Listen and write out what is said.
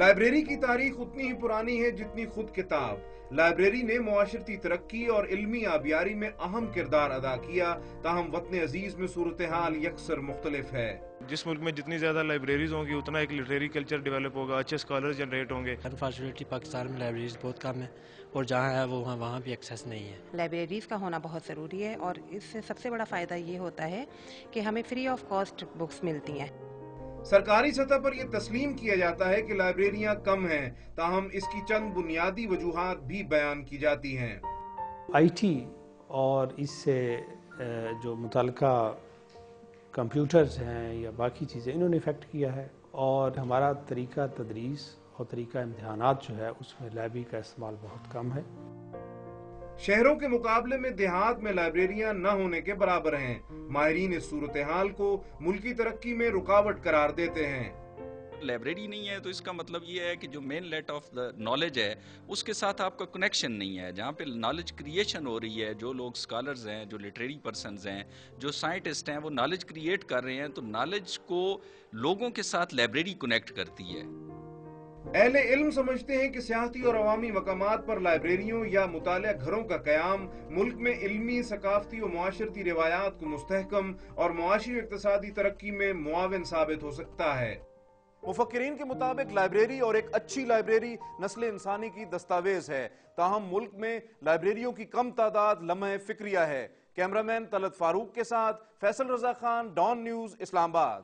Library کی تاریخ اتنی ہی پرانی ہے جتنی خود کتاب۔ لائبریری نے معاشرتی ترقی اور علمی آبیاری میں اہم کردار ادا کیا، تاہم وطن عزیز میں صورتحال یکسر مختلف ہے۔ جس ملک میں جتنی زیادہ لائبریریز ہوں گی اتنا ایک لٹریری کلچر ڈیولپ ہوگا، اچھے اسکالرز جنریٹ ہوں گے۔ انفارچونیٹلی پاکستان میں لائبریریز بہت کم ہیں، اور جہاں ہے وہ وہاں بھی ایکسیس نہیں ہے۔ لائبریریز کا ہونا بہت ضروری ہے، اور اس سے سب سے بڑا فائدہ یہ ہوتا ہے کہ ہمیں فری آف کاسٹ بکس ملتی ہیں۔ سرکاری سطح پر یہ تسلیم کیا جاتا ہے کہ لائبریریاں کم ہیں، تاہم اس کی چند بنیادی وجوہات بھی بیان کی جاتی ہیں۔ آئی ٹی اور اس سے جو متعلقہ کمپیوٹرز ہیں یا باقی چیزیں، انہوں نے افیکٹ کیا ہے، اور ہمارا طریقہ تدریس اور طریقہ امتحانات جو ہے اس میں لائبریری کا استعمال بہت کم ہے۔ شہروں کے مقابلے میں دیہات میں لائبریریاں نہ ہونے کے برابر ہیں۔ ماہرین اس صورتحال کو ملکی ترقی میں رکاوٹ قرار دیتے ہیں۔ لائبریری نہیں ہے تو اس کا مطلب یہ ہے کہ جو mean let of the knowledge ہے اس کے ساتھ آپ کا کنیکشن نہیں ہے۔ جہاں پہ نالج کریشن ہو رہی ہے، جو لوگ سکالرز ہیں، جو لٹریری پرسنز ہیں، جو سائنٹسٹ ہیں، وہ نالج کریٹ کر رہے ہیں، تو نالج کو لوگوں کے ساتھ لائبریری کنیکٹ کرتی ہے۔ اہل علم سمجھتے ہیں کہ سیاحتی اور عوامی مقامات پر لائبریریوں یا مطالعہ گھروں کا قیام ملک میں علمی، ثقافتی و معاشرتی روایات کو مستحکم اور معاشی و اقتصادی ترقی میں معاون ثابت ہو سکتا ہے۔ مفکرین کے مطابق لائبریری اور ایک اچھی لائبریری نسل انسانی کی دستاویز ہے، تاہم ملک میں لائبریریوں کی کم تعداد لمحہ فکریہ ہے۔ کیمرامین طلعت فاروق کے ساتھ فیصل رضا خان، ڈان نیوز، اسلام آباد۔